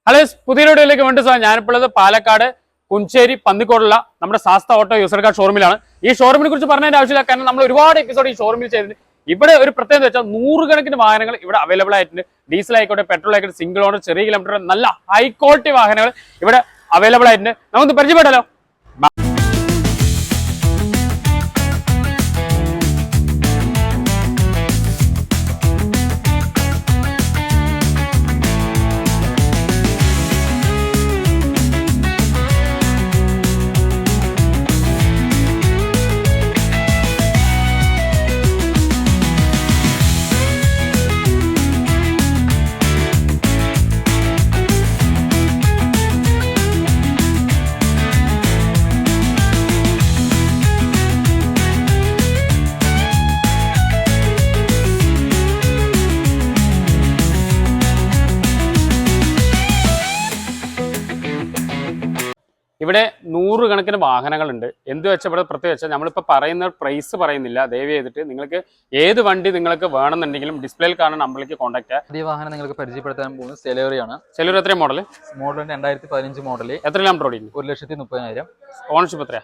Hello, പുതിയ വീഡിയോയിലേക്ക് വേണ്ടി ഞാനിപ്പോൾ പാലക്കാട് കുഞ്ചേരി പന്നിക്കോടുള്ള നമ്മുടെ സാസ്ത ഓട്ടോ യൂസർ കാർ ഷോറൂമിലാണ്. ഈ ഷോറൂമിനെ കുറിച്ച് പറഞ്ഞതിന്റെ ആവശ്യമില്ല, കാരണം നമ്മൾ ഒരുപാട് എപ്പിസോഡ് ഈ ഷോറൂമിൽ ചെയ്തിട്ടുണ്ട്. ഇവിടെ ഒരു പ്രത്യേകത വെച്ചാൽ 100 കണക്കിന് വാഹനങ്ങൾ ഇവിടെ അവൈലബിൾ ആയിട്ടുണ്ട്. ഡീസൽ ആയിക്കോട്ടെ, പെട്രോൾ ആയിക്കോട്ടെ, സിംഗിൾ ഓണർ, ചെറിയ കിലോമീറ്റർ, നല്ല ഹൈ ക്വാളിറ്റി വാഹനങ്ങൾ ഇവിടെ അവൈലബിൾ ആയിട്ടുണ്ട്. നമുക്ക് പരിചയപ്പെടാലോ. ഇവിടെ 100 കണക്കിന് വാഹനങ്ങളുണ്ട്. എന്ത് വെച്ചാൽ ഇവിടെ പ്രത്യേകിച്ച് വെച്ചാൽ നമ്മളിപ്പോൾ പറയുന്ന പ്രൈസ് പറയുന്നില്ല. ദയവ് ചെയ്തിട്ട് നിങ്ങൾക്ക് ഏത് വണ്ടി നിങ്ങൾക്ക് വേണമെന്നുണ്ടെങ്കിലും ഡിസ്പ്ലേയിൽ കാണുന്ന നമ്പറിലേക്ക് കോൺടാക്ട് ചെയ്യാം. ഈ വാഹനം നിങ്ങൾക്ക് പരിചയപ്പെടുത്താൻ പോകുന്നത് സെലേറിയാണ്. സെലേറി എത്രയും മോഡൽ? Model 2015 model. എത്ര കിലോമീറ്റർ ഓടി? 1,30,000. ഓണർഷിപ്പ് എത്രയാ?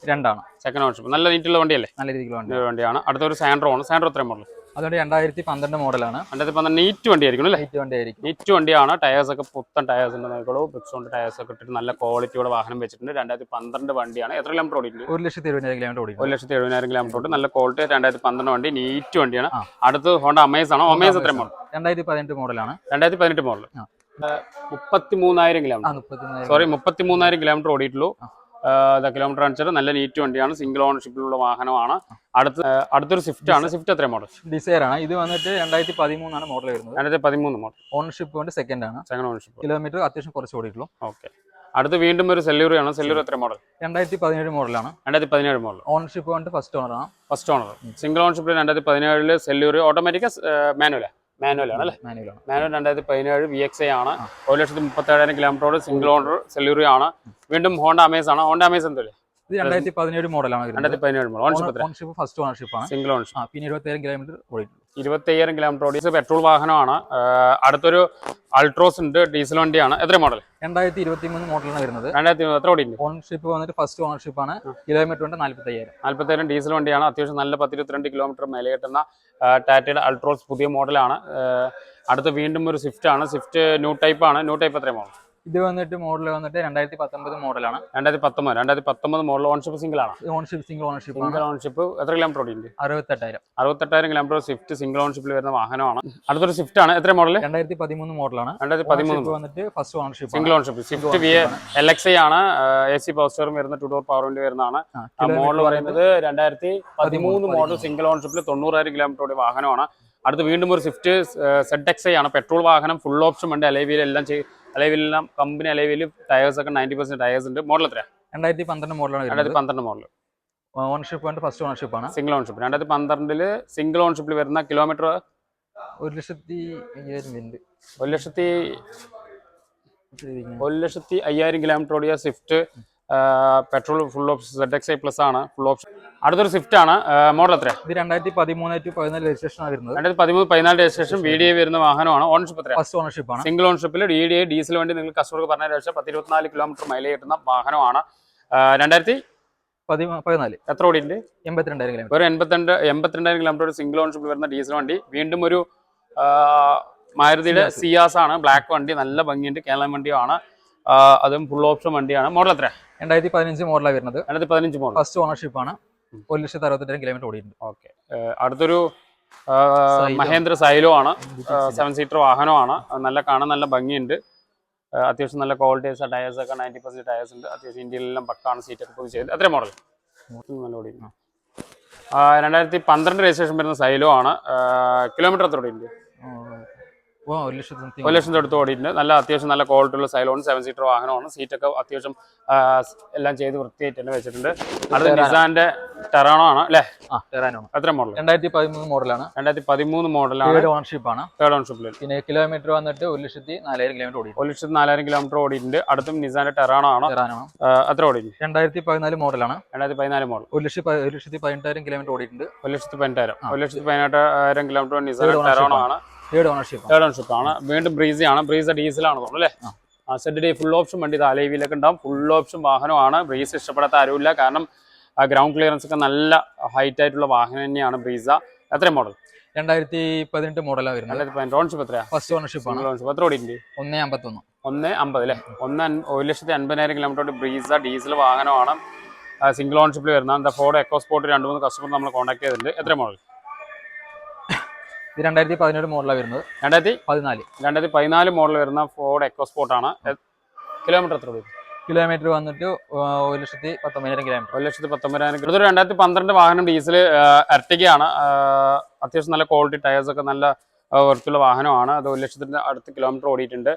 2 സെക്കൻഡ് ഓണർഷിപ്പ്. നല്ല നീറ്റുള്ള വണ്ടിയല്ലേ? നല്ല രീതിയിലുള്ള വണ്ടിയാണ്. അടുത്തൊരു സാൻഡ്രോ ആണ്. സാൻഡ്രോ എത്രയും മോഡൽ? അതുകൊണ്ട് 2012 മോഡലാണ്. 2012 നീറ്റ് വണ്ടി ആയിരിക്കും അല്ലേ? നീറ്റ് വണ്ടിയാണ്. ടയേഴ്സ് ഒക്കെ പുത്തൻ ടയേഴ്സ് ഉണ്ട്. നോക്കോളൂ, ബ്രിക്സോണ്ട് ടയേഴ്സ് ഒക്കെ ഇട്ടിട്ട് നല്ല ക്വാളിറ്റിയോടെ വാഹനം വെച്ചിട്ടുണ്ട്. 2012 വണ്ടിയാണ്. എത്ര കിലോമീറ്റർ ഓടിയിട്ടുണ്ട്? 1,70,000 കിലോമീറ്റർ ഓടി. 1,70,000 കിലോമീറ്റർ ഓടി. നല്ല ക്വാളിറ്റി 2012 വണ്ടി, നീറ്റ് വണ്ടിയാണ്. അടുത്ത് ഹോണ്ട അമേസ് ആണ്. അമേസ് എത്ര മോഡൽ? 2018 മോഡലാണ്. 2018 മോഡൽ. 33,000 കിലോമീറ്റർ. സോറി, 33,000 കിലോമീറ്റർ ഓടിയിട്ടുള്ളൂ. കിലോമീറ്റർ അടിച്ചിട്ട് നല്ല നീറ്റ് വണ്ടിയാണ്. സിംഗിൾ ഓണർഷിപ്പിലുള്ള വാഹനമാണ്. അടുത്തൊരു സ്വിഫ്റ്റ് ആണ്. സ്വിഫ്റ്റ് എത്ര മോഡൽ? ഡിസയർ ആണ്. ഇത് വന്നിട്ട് 2013 ആണ് മോഡൽ വരുന്നത്. 2013 മോഡൽ. ഓണർഷിപ്പ് കൊണ്ട് സെക്കൻഡ് ആണ്. Second ownership. കിലോമീറ്റർ അത്യാവശ്യം കുറച്ച് ഓടിയിട്ടുള്ളൂ. ഓക്കെ. അടുത്ത് വീണ്ടും ഒരു സെല്ലൂറി ആണ്. സെല്ലൂറി എത്ര മോഡൽ? 2017 മോഡലാണ്. 2017 മോഡൽ. ഓണർഷിപ്പ് കൊണ്ട് ഫസ്റ്റ് ഓണർ ആണ്. First owner. സിംഗിൾ ഓണർഷിപ്പിൽ 2017 സെല്ലൂറി. ഓട്ടോമാറ്റിക് മാനുവലാണ് അല്ലേ? മാനുവൽ 2017 VXI ആണ്. 1,37,000 കിലോമീറ്ററോട് സിംഗിൾ ഓണർ സെല്ലൂറി ആണ്. വീണ്ടും ഹോണ്ട അമേസ് ആണ്. ഹോണ്ട അമേസ് എന്തല്ലേ? ഇത് 2017 മോഡലാണ്. 2017 മോഡൽ. ഓണർഷിപ്പ് ഫസ്റ്റ് ഓണർഷിപ്പ് ആണ്. Single ownership. പിന്നെ 25,000 കിലോമീറ്റർ ഓടിയിട്ടുള്ളൂ. 25,000 കിലോമീറ്റർ ഓടി. പെട്രോൾ വാഹനമാണ്. അടുത്തൊരു അൾട്രോസ് ഉണ്ട്, ഡീസൽ വണ്ടിയാണ്. എത്ര മോഡൽ? 2023 മോഡലാണ് വരുന്നത്. 2023. എത്ര ഓടി? ഓണർഷിപ്പ് വന്നിട്ട് ഫസ്റ്റ് ഓണർഷിപ്പ് ആണ്. കിലോമീറ്റർ കൊണ്ട് 45,000 ഡീസൽ വണ്ടിയാണ്. അത്യാവശ്യം നല്ല 10-22 കിലോമീറ്റർ മേലെ കിട്ടുന്ന ടാറ്റയുടെ അൾട്രോസ് പുതിയ മോഡലാണ്. അടുത്ത് വീണ്ടും ഒരു സ്വിഫ്റ്റ് ആണ്. സ്വിഫ്റ്റ് ന്യൂ ടൈപ്പ് ആണ്. ന്യൂ ടൈപ്പ് എത്ര മോഡൽ? ഇത് വന്നിട്ട് മോഡൽ വന്നിട്ട് 2019 മോഡലാണ്. 2019 മോഡൽ. ഓണർഷിപ്പ് സിംഗിൾ ആണ്. Ownership single ownership. എത്ര കിലോമീറ്റർ ഓടിയുണ്ട്? 68,000 കിലോമീറ്റർ സ്വിഫ്റ്റ് സിംഗിൾ ഓണർഷിപ്പിൽ വരുന്ന വാഹനമാണ്. അടുത്തൊരു സ്വിഫ്റ്റ് ആണ്. എത്ര മോഡൽ? 2013 മോഡലാണ്. 2013 വന്നിട്ട് first ownership. Single ownership. Swift LXI ആണ്. AC പവർ സ്റ്റിയറിംഗ് വരുന്ന 2 ഡോർ പവർ വിൻഡോ വരുന്നതാണ്. മോഡൽ പറയുന്നത് 2013 മോഡൽ. സിംഗിൾ ഓണർഷിപ്പിൽ 90,000 കിലോമീറ്റർ ഓടിയ വാഹനമാണ്. അടുത്ത് വീണ്ടും ഒരു സ്വിഫ്റ്റ് ZXI ആണ്. പെട്രോൾ വാഹനം. ഫുൾ ഓപ്ഷൻ ഉണ്ട്. അലൈവിലെല്ലാം കമ്പനി അലൈവിൽ ടയേഴ്സ് ഒക്കെ 90% ടയേഴ്സ് ഉണ്ട്. മോഡൽ എത്രയാണ്? 2012 മോഡലാണ്. 2012 മോഡൽ. ഓണർഷിപ്പ് വന്നിട്ട് ഫസ്റ്റ് ഓണർഷിപ്പ് ആണ്. Single ownership. 2012 സിംഗിൾ ഓണർഷിപ്പിൽ വരുന്ന കിലോമീറ്റർ 1,05,000 കിലോമീറ്റർ ഓടിയ Swift petrol full option ZXI plus ആണ്. Full option. അടുത്തൊരു സ്വിഫ്റ്റ് ആണ്. മോഡൽ എത്രയാണ്? ഇത് 2013-14 രജിസ്ട്രേഷൻ ആണ് വരുന്നത്. 2013-14 രജിസ്ട്രേഷൻ. VDI വരുന്ന വാഹനമാണ്. ഓണർഷിപ്പ് എത്രയാണ്? ഫസ്റ്റ് ഓണർഷിപ്പ് ആണ്. സിംഗിൾ ഓണർഷിപ്പിൽ DDI ഡീസൽ വണ്ടി നിങ്ങൾ കസ്റ്റമർക്ക് പറഞ്ഞ ശേഷം 10-24 കിലോമീറ്റർ മൈലേജ് കിട്ടുന്ന വാഹനമാണ്. 2014 എത്ര ഓടിയുണ്ട്? 82,000 കിലോമീറ്റർ. ഒരു 82,000 കിലോമീറ്റർ സിംഗിൾ ഓണർഷിപ്പിൽ വരുന്ന ഡീസൽ വണ്ടി. വീണ്ടും ഒരു മാരുതിയുടെ സിയാസ് ആണ്. ബ്ലാക്ക് വണ്ടി. നല്ല ഭംഗിയുണ്ട്. കേരളം വണ്ടിയാണ്. അതും ഫുൾ ഓപ്ഷൻ വണ്ടിയാണ്. മോഡൽ എത്ര? 2015 മോഡലാണ് വരുന്നത്. 2015 മോഡൽ. ഫസ്റ്റ് ഓണർഷിപ്പ് ആണ്. 1,68,000 കിലോമീറ്റർ ഓടിയിട്ടുണ്ട്. ഓക്കെ. അടുത്തൊരു മഹേന്ദ്ര സൈലോ ആണ്. 7 സീറ്റർ വാഹനമാണ്. കാണാൻ നല്ല ഭംഗിയുണ്ട്. അത്യാവശ്യം നല്ല ക്വാളിറ്റീസ്. ടയേഴ്സ് ഒക്കെ 90% ടയേഴ്സ് ഉണ്ട്. അത്യാവശ്യം ഇന്ത്യയിലെല്ലാം പക്കാണ്. സീറ്റൊക്കെ പുതിയ ചെയ്ത്. എത്ര മോഡൽ? നല്ല ഓടി. 2012 രജിസ്ട്രേഷൻ വരുന്ന സൈലോ ആണ്. കിലോമീറ്റർ എത്ര ഓടിയുണ്ട്? 1,00,000 അടുത്ത് ഓടിയിട്ടുണ്ട്. അത്യാവശ്യം നല്ല ക്വാളിറ്റി ഉള്ള സൈലോൺ. 7 സീറ്റർ വാഹനമാണ്. സീറ്റൊക്കെ അത്യാവശ്യം എല്ലാം ചെയ്ത് വൃത്തിയായിട്ട് തന്നെ വെച്ചിട്ടുണ്ട്. അടുത്ത നിസാന്റെ ടെറാണോ ആണ് അല്ലേ? എത്ര മോഡൽ? 2013 മോഡലാണ്. 2013 മോഡലാണ്. തേർഡ് ഓണർഷിപ്പ് ആണ്. തേർഡ് ഓണർഷിപ്പിൽ. പിന്നെ കിലോമീറ്റർ വന്നിട്ട് 1,04,000 കിലോമീറ്റർ ഓടി. 1,04,000 കിലോമീറ്റർ ഓടിയിട്ടുണ്ട്. അടുത്തും നിസാന്റെ ടെറാണോ ആണ്. എത്ര ഓടി? 2014 മോഡലാണ്. 2014 മോഡൽ. 1,18,000 കിലോമീറ്റർ ഓടിയിട്ടുണ്ട്. 1,18,000 കിലോമീറ്റർ നിസാന്റെ ടെറാണോ ആണ്. തേർഡ് ഓണർഷിപ്പ് ആണ്. വീണ്ടും ബ്രീസ ആണ്. ബ്രീസ ഡീസൽ ആണ് തോന്നുന്നു അല്ലേ? ZD ഫുൾ ഓപ്ഷൻ വണ്ടി ഇത് അലൈവിലൊക്കെ ഉണ്ടാവും. ഫുൾ ഓപ്ഷൻ വാഹനമാണ്. ബ്രീസ ഇഷ്ടപ്പെടാത്ത ആരുമില്ല. കാരണം ഗ്രൗണ്ട് ക്ലിയറൻസ് ഒക്കെ നല്ല ഹൈറ്റ് ആയിട്ടുള്ള വാഹനം തന്നെയാണ് ബ്രീസ. എത്ര മോഡൽ? 2018 മോഡലാണ് വരുന്നത്. ഓൺഷിപ്പ് എത്രയാ? ഫസ്റ്റ് ഓണർഷിപ്പ് ആണ്. എത്ര ഓടിയിട്ടുണ്ട്? 151. 150 അല്ലേ? 1,50,000 കിലോമീറ്റർ ബ്രീസ ഡീസൽ വാഹനമാണ്. സിംഗിൾ ഓൺഷിപ്പിൽ വരുന്ന ഫോർഡ് എക്കോസ്പോർട്ട് 2-3 കസ്റ്റമർ നമ്മൾ കോൺടാക്ട് ചെയ്തിട്ടുണ്ട്. എത്ര മോഡൽ? ഇത് 2017 മോഡലാണ് വരുന്നത്. 2014 മോഡൽ വരുന്ന ഫോർഡ് എക്കോസ്പോർട്ട് ആണ്. കിലോമീറ്റർ എത്ര ഓടി? കിലോമീറ്റർ വന്നിട്ട് 1,19,000 കിലോമീറ്റർ. 1,19,000. ഇതൊരു 2012 വാഹനം ഡീസൽ എർട്ടിഗയാണ്. അത്യാവശ്യം നല്ല ക്വാളിറ്റി ടയേഴ്സ് ഒക്കെ നല്ല വർക്കുള്ള വാഹനമാണ്. അത് 1,00,000 അടുത്ത് കിലോമീറ്റർ ഓടിയിട്ടുണ്ട്.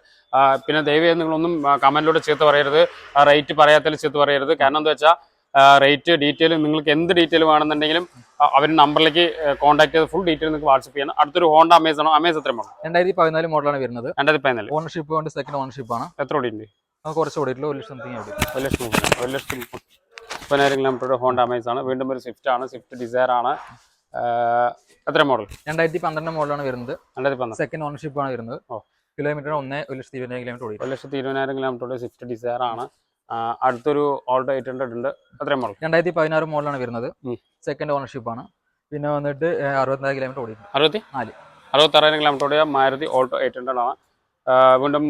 പിന്നെ ദയവായി നിങ്ങളൊന്നും കമന്റിലൂടെ ചീത്ത പറയരുത്, റേറ്റ് പറയാത്തതിൽ ചീത്ത പറയരുത്. കാരണം എന്താ വെച്ചാൽ റേറ്റ് ഡീറ്റെയിൽ നിങ്ങൾക്ക് എന്ത് ഡീറ്റെയിൽ വേണമെന്നുണ്ടെങ്കിലും അവർ നമ്പറിലേക്ക് കോൺടാക്ട് ചെയ്ത് ഫുൾ ഡീറ്റെയിൽ നിങ്ങൾക്ക് വാട്സ്ആപ്പ് ചെയ്യണം. അടുത്തൊരു ഹോണ്ട അമേസ് ആണ്. അമേസ് എത്ര മോഡൽ? 2014 മോഡലാണ് വരുന്നത്. 2014 ഓണർഷിപ്പ് കൊണ്ട് സെക്കൻഡ് ഓണർഷിപ്പ് ആണ്. എത്ര ഓടിയിട്ടുണ്ട്? കുറച്ച് ഓടിയിട്ടുള്ളൂ. 1,30,000 കിലോമീറ്റർ ഹോണ്ട അമേസ് ആണ്. വീണ്ടും ഒരു സ്വിഫ്റ്റ് ആണ്. സ്വിഫ്റ്റ് ഡിസയർ ആണ്. എത്ര മോഡൽ? 2012 മോഡലാണ് വരുന്നത്. 2012 സെക്കൻഡ് ഓണർഷിപ്പ് ആണ് വരുന്നത്. കിലോമീറ്റർ 1,20,000 കിലോമീറ്റർ ഓടി. 1,20,000 കിലോമീറ്റർ സ്വിഫ്റ്റ് ഡിസയർ ആണ്. അടുത്തൊരു ഓൾട്ടോ 800 ഉണ്ട്. എത്ര മോഡൽ? 2016 മോഡലാണ് വരുന്നത്. സെക്കൻഡ് ഓണർഷിപ്പ് ആണ്. പിന്നെ വന്നിട്ട് 64 കിലോമീറ്റർ ഓടി. 66,000 കിലോമീറ്റർ ഓടിയ മാരുതി ഓൾട്ടോ 800 ആണ്. വീണ്ടും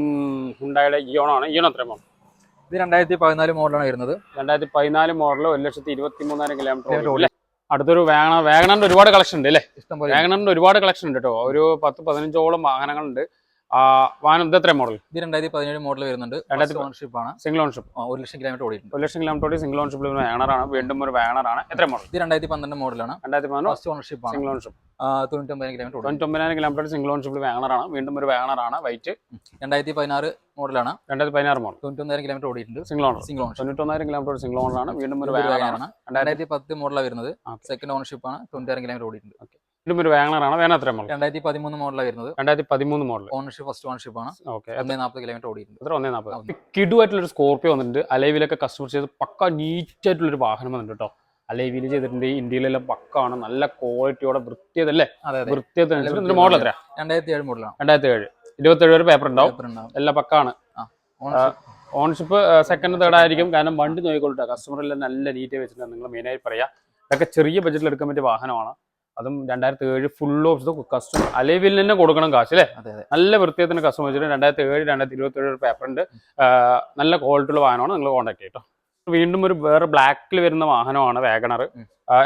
ഹുണ്ടായുടെ ഇയോണോ ആണ്. ഇയോണോ എത്ര മോഡൽ? ഇത് 2014 മോഡലാണ് വരുന്നത്. 2014 മോഡൽ 1,23,000 കിലോമീറ്റർ. അടുത്തൊരു വാഗണറിന്റെ ഒരുപാട് കളക്ഷൻ ഉണ്ട് അല്ലേ? ഇഷ്ടംപോലെ വാഗണറിന്റെ ഒരുപാട് കളക്ഷൻ ഉണ്ട് കേട്ടോ. ഒരു 10-15ഓളം വാഹനങ്ങളുണ്ട്. വാഹനം ഇത് എത്ര മോഡൽ? ഇത് 2017 മോഡൽ വരുന്നുണ്ട്. ഓണർഷിപ്പ് ആണ്. Single ownership. 1,00,000 കിലോമീറ്റർ ഓടിയിട്ടുണ്ട്. 1,00,000 കിലോമീറ്റർ ഓടി സിംഗിൾ ഓണർഷിപ്പിൽ വാഗണറാണ്. വീണ്ടും ഒരു വാഗണറാണ്. എത്ര മോഡൽ? ഇത് 2012 മോഡലാണ്. 2012 ഫസ്റ്റ് ഓണർഷിപ്പ് ആണ്. Single ownership. 99,000 kilometre. 99,000 kilometre single ഓണർഷിപ്പിൽ വാഗണറാണ്. വീണ്ടും ഒരു വാഗണറാണ്. വൈറ്റ്. 2016 മോഡലാണ്. 2016 മോഡൽ. 99,000 കിലോമീറ്റർ ഓടിയിട്ടുണ്ട്. Single owner. 91,000 കിലോമീറ്റർ സിംഗിൾ ഓണറാണ്. വീണ്ടും ഒരു വാഗണറാണ്. 2010 മോഡലാണ് വരുന്നത്. സെക്കൻഡ് ഓണർഷിപ്പ് ആണ്. 90,000 കിലോമീറ്റർ ഓടിയിട്ടുണ്ട്. വീണ്ടും ഒരു വാഗണറാണ്. വേണം എത്ര മോഡൽ? 2013 മോഡലാണ് വരുന്നത്. 2013 മോഡൽ. ഓണർഷിപ്പ് ഫസ്റ്റ് ഓണർഷിപ്പ് ആണ്. ഓക്കെ. 140 കിലോമീറ്റർ ഓടിയിട്ടുണ്ട്. 140. കിടുവായിട്ടുള്ളൊരു സ്കോർപ്പിയോ വന്നിട്ടുണ്ട്. അലൈവിലൊക്കെ കസ്റ്റമർ ചെയ്ത് പക്ക നീറ്റ് ആയിട്ടുള്ളൊരു വാഹനം വന്നിട്ടുണ്ട് കേട്ടോ. അലൈവിൽ ചെയ്തിട്ടുണ്ട്. ഇന്ത്യയിലെല്ലാം പക്കാണ്. നല്ല ക്വാളിറ്റിയോടെ വൃത്തിയതല്ലേ? വൃത്തിയതനുസരിച്ച് മോഡൽ എത്രയാ? 2007 മോഡലാണ്. 2007. 27 വരെ പേപ്പർ ഉണ്ടാവും. എല്ലാം പക്കാണ്. ഓണർഷിപ്പ് സെക്കൻഡ് തേർഡ് ആയിരിക്കും. കാരണം വണ്ടി നോക്കിക്കൊള്ളട്ടെ. കസ്റ്റമറെല്ലാം നല്ല നീറ്റ് വെച്ചിട്ടുണ്ട്. നിങ്ങൾ മെയിനായി പറയാം. ഇതൊക്കെ ചെറിയ ബഡ്ജറ്റിൽ എടുക്കാൻ പറ്റിയ വാഹനമാണ്. അതും 2007 ഫുൾ ഓപ്ഷൻ കസ്റ്റമർ അലൈവിൽ തന്നെ കൊടുക്കണം കാശ് അല്ലേ? നല്ല വൃത്തിയത്തിന് കസ്റ്റമർ വെച്ചിട്ട് 2007 2027 പേപ്പർ ഉണ്ട്. നല്ല ക്വാളിറ്റി ഉള്ള വാഹനമാണ്. നിങ്ങൾ കോൺടാക്ട് ചെയ്യട്ടോ. വീണ്ടും ഒരു വേറെ ബ്ലാക്കിൽ വരുന്ന വാഹനമാണ് വാഗണർ.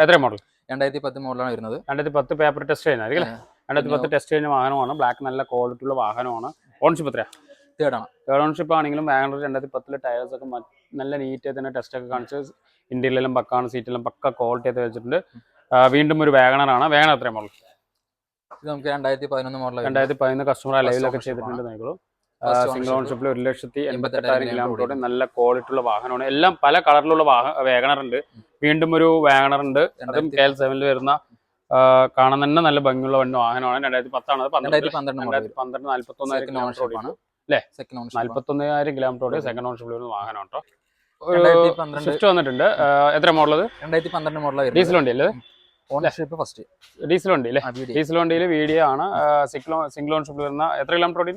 എത്ര മോഡൽ? 2010 മോഡലാണ് വരുന്നത്. 2010 പേപ്പർ ടെസ്റ്റ് ചെയ്യുന്നതായിരിക്കും അല്ലേ? 2010 ടെസ്റ്റ് ചെയ്യുന്ന വാഹനമാണ്. ബ്ലാക്ക് നല്ല ക്വാളിറ്റി ഉള്ള വാഹനമാണ്. ഓൺഷിപ്പ് എത്രയാ? തേർഡ് ഓൺഷിപ്പ് ആണെങ്കിലും വാഗണർ 2010 ടയേഴ്സ് ഒക്കെ നല്ല നീറ്റായി തന്നെ ടെസ്റ്റ് ഒക്കെ കാണിച്ച് ഇന്ത്യയിലെല്ലാം പക്കാണ്. സീറ്റെല്ലാം പക്ക ക്വാളിറ്റി ആയിട്ട് വെച്ചിട്ടുണ്ട്. വീണ്ടും ഒരു വാഗണറാണ്. വാഗണർ എത്ര മോഡൽ? ഇത് നമുക്ക് 2011 മോഡൽ. 2011 കസ്റ്റമർ ലൈവിലൊക്കെ ചെയ്തിട്ടുണ്ട്. നോക്കിക്കോളൂ. സിംഗിൾ ഓൺഷിപ്പിൽ 1,88,000 കിലോമീറ്റർ നല്ല ക്വാളിറ്റി ഉള്ള വാഹനമാണ്. എല്ലാം പല കളറിലുള്ള വാഗണർ ഉണ്ട്. വീണ്ടും ഒരു വാഗണർ ഉണ്ട്. അതും KL7 വരുന്ന കാണാൻ തന്നെ നല്ല ഭംഗിയുള്ള വാഹനമാണ്. 2010 ആണ്. 2012 41,000 കിലോമീറ്റർ ഓടിയാണ് അല്ലേ? 41,000 കിലോമീറ്റർ ഓടി സെക്കൻഡ് ഓൺഷിപ്പിൽ വരുന്ന വാഹനം കേട്ടോ. സ്വിഫ്റ്റ് വന്നിട്ടുണ്ട്. എത്ര മോഡൽ? 2012 മോഡൽ. ഡീസൽ വണ്ടി അല്ലേ? Ownership first. ഡീസൽ വണ്ടി അല്ലേ? ഡീസൽ വണ്ടിയിൽ വീഡിയോ ആണ്. സിംഗിൾ ഓൺഷിപ്പിൽ വരുന്ന എത്ര കിലോമീറ്റർ ഓടി?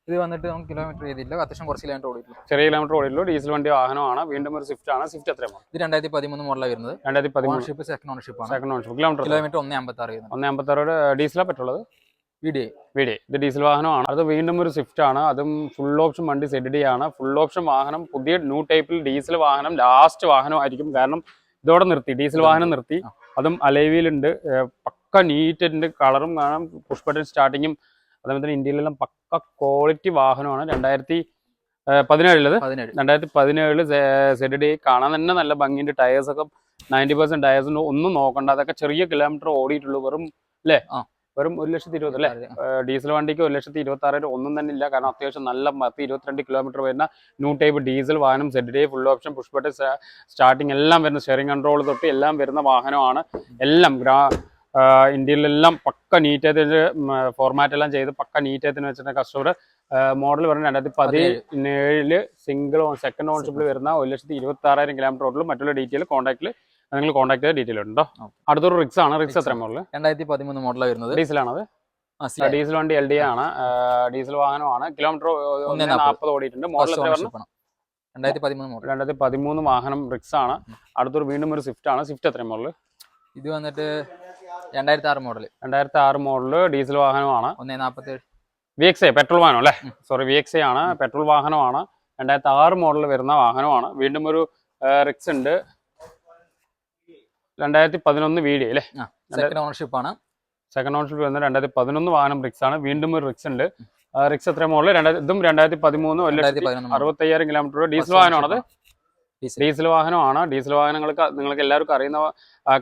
ഇത് വന്നിട്ട് നമുക്ക് കിലോമീറ്റർ ചെയ്തില്ല. അത്യാവശ്യം കുറച്ച് കിലോമീറ്റർ ഓടിയിട്ടുള്ളൂ. ചെറിയ കിലോമീറ്റർ ഓടിയുള്ളൂ. ഡീസൽ വണ്ടി വാഹനമാണ്. വീണ്ടും ഒരു സ്വിഫ്റ്റ് ആണ്. സ്വിഫ്റ്റ് എത്ര മോഡൽ? ഇത് 2013 മോഡലാണ് വരുന്നത്. 2013 ഓണർഷിപ്പ് സെക്കൻഡ് ഓണർഷിപ്പ് ആണ്. Second ownership. കിലോമീറ്റർ 156. 156 ഡീസലാ പെട്ടുള്ളത്? വീഡിയോ. ഇത് ഡീസൽ വാഹനമാണ്. അത് വീണ്ടും ഒരു സ്വിഫ്റ്റ് ആണ്. അതും ഫുൾ ഓപ്ഷൻ വണ്ടി. ZD ആണ്. ഫുൾ ഓപ്ഷൻ വാഹനം. പുതിയ ന്യൂ ടൈപ്പിൽ ഡീസൽ വാഹനം. ലാസ്റ്റ് വാഹനമായിരിക്കും. കാരണം ഇതോടെ നിർത്തി. ഡീസൽ വാഹനം നിർത്തി. അതും അലൈവിലുണ്ട്. പക്ക നീറ്റ് കളറും കാണാം. പുഷ് ബട്ടൺ സ്റ്റാർട്ടിങ്ങും. അതേപോലെ തന്നെ ഇന്ത്യയിലെല്ലാം പക്ക ക്വാളിറ്റി വാഹനമാണ്. 2017 2017 ZD കാണാൻ തന്നെ നല്ല ഭംഗിയുണ്ട്. ടയേഴ്സ് ഒക്കെ 90% ടയേഴ്സിന് ഒന്നും നോക്കണ്ട. അതൊക്കെ ചെറിയ കിലോമീറ്റർ ഓടിയിട്ടുള്ളൂ. വെറും അല്ലേ? വെറും 1,20,000 അല്ലേ? ഡീസൽ വണ്ടിക്ക് 1,26,000 ഒന്നും തന്നെ ഇല്ല. കാരണം അത്യാവശ്യം നല്ല 22 കിലോമീറ്റർ വരുന്ന ന്യൂ ടൈപ്പ് ഡീസൽ വാഹനം. ZD full option push button starting എല്ലാം വരുന്ന സ്റ്റിയറിംഗ് കൺട്രോൾ തൊട്ട് എല്ലാം വരുന്ന വാഹനമാണ്. എല്ലാം ഇന്ത്യയിലെല്ലാം പക്ക നീറ്റായിട്ട് ഫോർമാറ്റ് എല്ലാം ചെയ്ത് പക്ക നീറ്റായിട്ട് വെച്ചിട്ട് കസ്റ്റമർ മോഡൽ പറഞ്ഞ 2017 സിംഗിൾ സെക്കൻഡ് ഓൺഷിപ്പിൽ വരുന്ന 1,26,000 കിലോമീറ്റർ ഓടുള്ളൂ. മറ്റുള്ള ഡീറ്റെയിൽ കോൺടാക്റ്റിൽ നിങ്ങൾ കോൺടാക്ട് ചെയ്ത ഡീറ്റെയിൽ ഉണ്ടോ? അടുത്തൊരു റിക്സ് ആണ്. റിക്സ് എത്ര മോഡൽ? 2013 മോഡലാണ് വരുന്നത്. ഡീസലാണത്? ഡീസൽ വണ്ടി LD ആണ്, ഡീസൽ വാഹനമാണ്. കിലോമീറ്റർ 140 ഓടിയിട്ടുണ്ട്. മോഡൽ എത്ര പറഞ്ഞു? 2013 വാഹനം റിക്സ് ആണ്. അടുത്തൊരു വീണ്ടും ഒരു സ്വിഫ്റ്റ് ആണ്. സ്വിഫ്റ്റ് എത്രയും മോഡൽ? ഇത് വന്നിട്ട് 2006 മോഡൽ. 2006 മോഡല് ഡീസൽ വാഹനമാണ്. 147 VXI പെട്രോൾ വാഹനം അല്ലേ? സോറി, VXI ആണ്, പെട്രോൾ വാഹനമാണ്. 2006 മോഡൽ വരുന്ന വാഹനമാണ്. വീണ്ടും ഒരു റിക്സ് ഉണ്ട്. 2011 VD അല്ലേ? സെക്കൻഡ് ഓണർഷിപ്പ് ആണ്. സെക്കൻഡ് ഓണർഷിപ്പ് വരുന്ന 2011 വാഹനം റിക്സ് ആണ്. വീണ്ടും ഒരു റിക്സ് ഉണ്ട്. റിക്സ് എത്ര മോഡൽ? ഇതും 2013, 1,65,000 കിലോമീറ്റർ. ഡീസൽ വാഹനമാണത്. ഡീസൽ വാഹനമാണ്. ഡീസൽ വാഹനങ്ങൾക്ക് നിങ്ങൾക്ക് എല്ലാവർക്കും അറിയുന്ന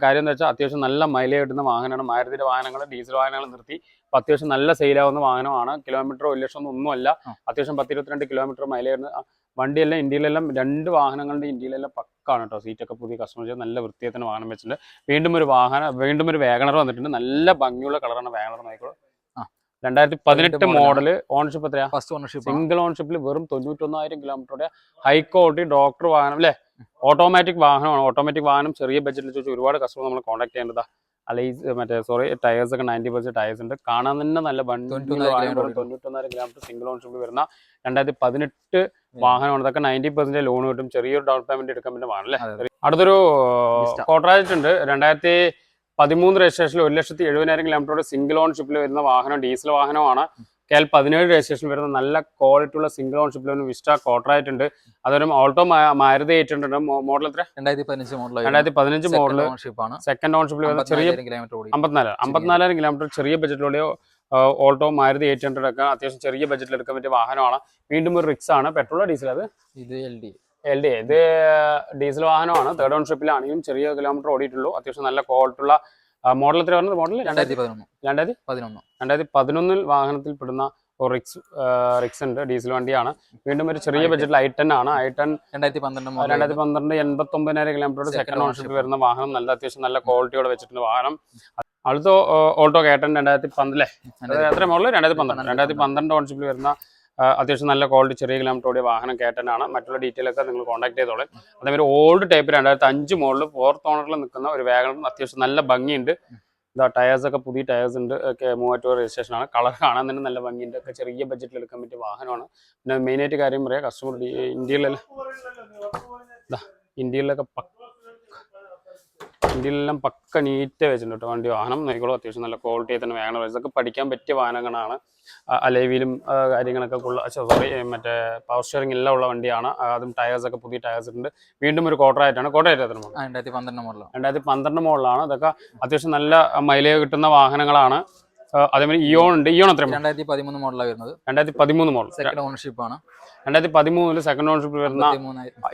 കാര്യം എന്ന് വെച്ചാൽ അത്യാവശ്യം നല്ല മൈലേജ് കിട്ടുന്ന വാഹനമാണ്. മാരുതിയുടെ വാഹനങ്ങൾ, ഡീസൽ വാഹനങ്ങൾ നിർത്തി അത്യാവശ്യം നല്ല സെയിലാവുന്ന വാഹനമാണ്. കിലോമീറ്റർ 1,00,000 ഒന്നുമല്ല, അത്യാവശ്യം 10-22 കിലോമീറ്റർ മൈലേജ്. വണ്ടിയെല്ലാം ഇന്ത്യയിലെല്ലാം 2 വാഹനങ്ങളുടെ ഇന്ത്യയിലെല്ലാം പക്കാണ് കേട്ടോ. സീറ്റൊക്കെ പുതിയ കസ്റ്റമർ ചെയ്ത് നല്ല വൃത്തിയത്തിന് വാഹനം വെച്ചിട്ടുണ്ട്. വീണ്ടും ഒരു വാഗണർ വന്നിട്ടുണ്ട്. നല്ല ഭംഗിയുള്ള കളറാണ് വാഗണർ. നോക്കിക്കോളൂ. 2018 മോഡല്. ഓണർഷിപ്പ് എത്രയാ? First ownership. സിംഗിൾ ഓണർഷിപ്പിൽ വെറും 91,000 കിലോമീറ്ററുടെ ഹൈ ക്വാളിറ്റി ഡോക്ടർ വാഹനം അല്ലേ? ഓട്ടോമാറ്റിക് വാഹനമാണ്. ഓട്ടോമാറ്റിക് വാഹനം ചെറിയ ബഡ്ജറ്റിൽ ചോദിച്ചു ഒരുപാട് കസ്റ്റമർ നമ്മൾ കോൺടാക്ട് ചെയ്യേണ്ടതാ. ടയേഴ്സ് ഒക്കെ 90% ടയേഴ്സ് ഉണ്ട്. കാണാൻ തന്നെ നല്ല 91,000 കിലോമീറ്റർ സിംഗിൾ ഓണർഷിപ്പിൽ വരുന്ന 2018 വാഹനമാണ്. ഇതൊക്കെ 90% ലോൺ കിട്ടും. ചെറിയൊരു ഡൗൺ പേയ്മെന്റ് എടുക്കാൻ പറ്റുന്ന വാഹനം അല്ലേ? അടുത്തൊരു കോട്ടറാജ് ഉണ്ട്. 2013 രജിസ്ട്രേഷനിൽ 1,70,000 കിലോമീറ്ററുടെ സിംഗിൾ ഓണർഷിപ്പിൽ വരുന്ന വാഹനം ഡീസൽ വാഹനമാണ്. KL 17 രജിസ്ട്രേഷൻ വരുന്ന നല്ല ക്വാളിറ്റി ഉള്ള സിംഗിൾ ഓണർഷിപ്പിൽ വരുന്ന വിസ്റ്റ കോട്ടറായിട്ട് ഉണ്ട്. അതൊരു ഓൾട്ടോ മാരുതി 800 ഉണ്ട്. മോഡൽ എത്ര? 2015 മോഡൽ. 2015 മോഡൽ. സെക്കൻഡ് ഓണർഷിപ്പിൽ വരുന്ന ചെറിയ 54,000 കിലോമീറ്റർ ചെറിയ ബഡ്ജറ്റിലൂടെ ഓൾട്ടോ മാരുതി 800 ഒക്കെ അത്യാവശ്യം ചെറിയ ബഡ്ജറ്റിൽ എടുക്കാൻ പറ്റിയ വാഹനമാണ്. വീണ്ടും ഒരു റിക്സ് ആണ്. പെട്രോളോ ഡീസൽ? അത് ഇത് LD. ഇത് ഡീസൽ വാഹനമാണ്. തേർഡ് ഓണർഷിപ്പിലാണെങ്കിലും ചെറിയ കിലോമീറ്റർ ഓടിയിട്ടുള്ളൂ. അത്യാവശ്യം നല്ല ക്വാളിറ്റി ഉള്ള മോഡൽ. എത്ര പറഞ്ഞത് മോഡൽ? 2011 വാഹനത്തിൽ പെടുന്ന റിക്സ് ഉണ്ട്. ഡീസൽ വണ്ടിയാണ്. വീണ്ടും ഒരു ചെറിയ ബഡ്ജറ്റിൽ i10 ആണ്. i10 2012 89,000 കിലോമീറ്റർ സെക്കൻഡ് ഓണർഷിപ്പ് വരുന്ന വാഹനം. നല്ല അത്യാവശ്യം നല്ല ക്വാളിറ്റിയോടെ വെച്ചിട്ടുണ്ട് വാഹനം. അടുത്ത ഓൾട്ടോ K10 2012 അല്ലേ? എത്ര മോഡൽ? 2012 ഓണർഷിപ്പിൽ വരുന്ന അത്യാവശ്യം നല്ല ക്വാളിറ്റി ചെറിയ കിലോമീറ്റർ ഓടിയ വാഹനം K10 ആണ്. മറ്റുള്ള ഡീറ്റെയിൽ ഒക്കെ നിങ്ങൾ കോൺടാക്ട് ചെയ്തോളെ. അതേമാതിരി ഓൾഡ് ടൈപ്പ് 2005 മോഡൽ 4th ഓണറിൽ നിൽക്കുന്ന ഒരു വാഗണർ. അത്യാവശ്യം നല്ല ഭംഗിയുണ്ട്. ഇതാ ടയേഴ്സ് ഒക്കെ പുതിയ ടയേഴ്സ് ഉണ്ട്. മൂവാറ്റൂർ രജിസ്ട്രേഷൻ ആണ്. കളർ കാണാൻ തന്നെ നല്ല ഭംഗിയുണ്ട്. ഒക്കെ ചെറിയ ബഡ്ജറ്റിൽ എടുക്കാൻ പറ്റിയ വാഹനമാണ്. പിന്നെ മെയിനായിട്ട് കാര്യം പറയാം, കസ്റ്റമർ ഇന്ത്യയിലെല്ലാം പക്ക നീറ്റ് വെച്ചിട്ടുണ്ട് കേട്ടോ വണ്ടി. വാഹനം നോക്കിക്കോളൂ. അത്യാവശ്യം നല്ല ക്വാളിറ്റി തന്നെ വാഗണർ. ഇതൊക്കെ പഠിക്കാൻ പറ്റിയ വാഹനങ്ങളാണ്. അലവിലും കാര്യങ്ങളൊക്കെ മറ്റേ പവർ സ്റ്റിയറിംഗ് എല്ലാം ഉള്ള വണ്ടിയാണ്. അതും ടയേഴ്സ് ഒക്കെ പുതിയ ടയേഴ്സ് ഉണ്ട്. വീണ്ടും ഒരു കോട്ടറായിട്ടാണ്. കോട്ടയായിട്ട് 2012 മോഡലാണ്. അതൊക്കെ അത്യാവശ്യം നല്ല മൈലേജ് കിട്ടുന്ന വാഹനങ്ങളാണ്. അതേമാതിരി ഇയോൺ ഉണ്ട്. ഇയോൺ എത്ര? 2013 മോഡലാണ് വരുന്നത്. 2013 മോഡൽ. സെക്കൻഡ് ഓണർഷിപ്പ് ആണ്. 2013 സെക്കൻഡ് ഓണർഷിപ്പ് വരുന്ന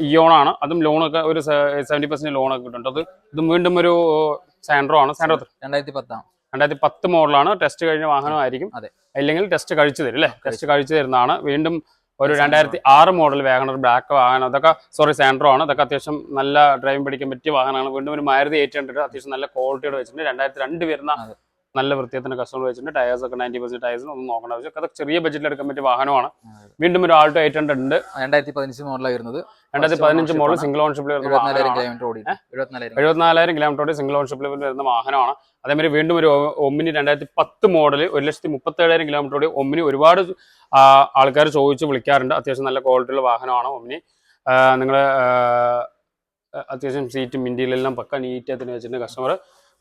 ഇയോൺ ആണ്. അതും ലോണൊക്കെ ഒരു 70% ലോണൊക്കെ കിട്ടുന്നുണ്ട്. ഇതും വീണ്ടും ഒരു സാൻഡ്രോ ആണ്. സാൻഡ്രോ 2010 മോഡലാണ്. ടെസ്റ്റ് കഴിഞ്ഞ വാഹനമായിരിക്കും. അല്ലെങ്കിൽ ടെസ്റ്റ് കഴിച്ചു തരും അല്ലേ? ടെസ്റ്റ് കഴിച്ചു തരുന്നതാണ്. വീണ്ടും ഒരു 2006 മോഡൽ വാഗണർ ബ്ലാക്ക് വാഹനം. അതൊക്കെ സാൻഡ്രോ ആണ്. അതൊക്കെ അത്യാവശ്യം നല്ല ഡ്രൈവിംഗ് പഠിക്കാൻ പറ്റിയ വാഹനമാണ്. വീണ്ടും ഒരു മാരുതി 800 അത്യാവശ്യം നല്ല ക്വാളിറ്റിയോടെ വെച്ചിട്ടുണ്ട്. 2002 വരുന്ന നല്ല വൃത്തിയത്തിന് കസ്റ്റമർ വെച്ചിട്ടുണ്ട്. ടയേഴ്സ് ഒക്കെ 90% ടയേഴ്സിന് ഒന്നും നോക്കേണ്ട ആവശ്യം. അതൊക്കെ ചെറിയ ബഡ്ജറ്റിൽ എടുക്കാൻ പറ്റിയ വാഹനമാണ്. വീണ്ടും ഒരു ആൾട്ടോ 800 ഉണ്ട്. 2015 മോഡലാണ് വരുന്നത്. 2015 മോഡൽ സിംഗിൾ ഓണർഷിപ്പിൽ വരുന്ന 74,000 കിലോമീറ്റർ ഓടി സിംഗിൾ ഓണർഷിപ്പിൽ വരുന്ന വാഹനമാണ്. അതേമാതിരി വീണ്ടും ഒരു ഒമ്നി 2010 മോഡൽ 1,37,000 കിലോമീറ്റർ ഓടി ഒമ്നി. ഒരുപാട് ആൾക്കാർ ചോദിച്ച് വിളിക്കാറുണ്ട്. അത്യാവശ്യം നല്ല ക്വാളിറ്റിയുള്ള വാഹനമാണ് ഒമ്നി. നിങ്ങൾ അത്യാവശ്യം സീറ്റും ഇന്ത്യയിലെല്ലാം പക്ക നീറ്റാത്തിന് വെച്ചിട്ടുണ്ട് കസ്റ്റമർ.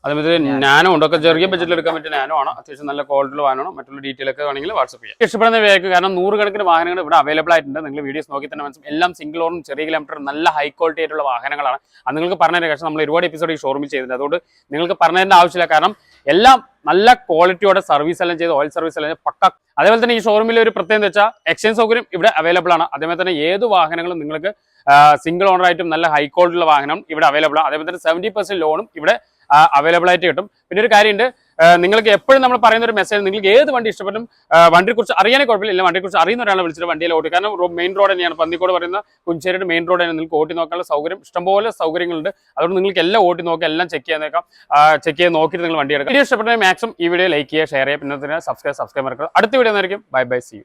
അതേമാതിരി നാനോ ഉണ്ട്. ഒക്കെ ചെറിയ ബഡ്ജറ്റിൽ എടുക്കാൻ പറ്റിയ നാനോ ആണ്. അത്യാവശ്യം നല്ല ക്വാളിറ്റിയുള്ള വാഹനമാണ്. മറ്റുള്ള ഡീറ്റെയിൽ ഒക്കെ വേണമെങ്കിൽ വാട്സ്ആപ്പ് ചെയ്യാം. ഇഷ്ടപ്പെടുന്ന വേക്ക് കാരണം 100 കണക്കിന് വാഹനങ്ങൾ ഇവിടെ അവൈലബിൾ ആയിട്ടുണ്ട്. നിങ്ങൾ വീഡിയോസ് നോക്കി തന്നെ മനസ്സിലാവും. എല്ലാം സിംഗിൾ ഓണും ചെറിയ കിലോമീറ്റർ നല്ല ഹൈ ക്വാളിറ്റി ആയിട്ടുള്ള വാഹനങ്ങളാണ്. അത് നിങ്ങൾക്ക് പറഞ്ഞതിന് ശേഷം നമ്മൾ ഒരുപാട് എപ്പിസോഡ് ഈ ഷോറൂമിൽ ചെയ്തിട്ടുണ്ട്. അതുകൊണ്ട് നിങ്ങൾക്ക് പറഞ്ഞതിന്റെ ആവശ്യമില്ല. കാരണം എല്ലാം നല്ല ക്വാളിറ്റിയോടെ സർവീസ് എല്ലാം ചെയ്ത് ഓയിൽ സർവീസ് എല്ലാം പക്ക. അതേപോലെ തന്നെ ഈ ഷോറൂമിൽ ഒരു പ്രത്യേകത വെച്ചാൽ എക്സ്ചേഞ്ച് സൗകര്യം ഇവിടെ അവൈലബിൾ ആണ്. അതേപോലെ തന്നെ ഏത് വാഹനങ്ങളും നിങ്ങൾക്ക് സിംഗിൾ ഓണർ ആയിട്ടും നല്ല ഹൈ ക്വാളിറ്റി ഉള്ള വാഹനം ഇവിടെ അവൈലബിൾ ആണ്. അതേപോലെ തന്നെ 70% ലോണും ഇവിടെ അവൈലബിൾ ആയിട്ട് കിട്ടും. പിന്നെ ഒരു കാര്യമുണ്ട്, നിങ്ങൾക്ക് എപ്പോഴും നമ്മൾ പറയുന്ന ഒരു മെസ്സേജ്, നിങ്ങൾക്ക് ഏത് വണ്ടി ഇഷ്ടപ്പെട്ടും വണ്ടിയെ കുറിച്ച് അറിയാനേ കുഴപ്പമില്ല. വണ്ടിയെ കുറിച്ച് അറിയുന്ന ഒരാളെ വിളിച്ചിട്ട് വണ്ടിയിൽ ഓടി. കാരണം മെയിൻ റോഡ് തന്നെയാണ്. പന്നിക്കോട് പറയുന്ന കുഞ്ചേരിയുടെ മെയിൻ റോഡ് തന്നെ. നിങ്ങൾക്ക് ഓട്ടി നോക്കാനുള്ള സൗകര്യം ഇഷ്ടംപോലെ സൗകര്യങ്ങളുണ്ട്. അതുകൊണ്ട് നിങ്ങൾക്ക് എല്ലാം ഓട്ടി നോക്കി എല്ലാം ചെക്ക് ചെയ്യാനേക്കാം. ചെക്ക് ചെയ്ത് നോക്കിയിട്ട് നിങ്ങൾ വണ്ടി എടുക്കാം. വീഡിയോ ഇഷ്ടപ്പെട്ടെങ്കിൽ മാക്സിമം ഈ വീഡിയോ ലൈക്ക് ചെയ്യുക, ഷെയർ ചെയ്യുക. പിന്നെ സബ്സ്ക്രൈബ് മറക്കുക. അടുത്ത വീഡിയോ ആയിരിക്കും. Bye bye, see U.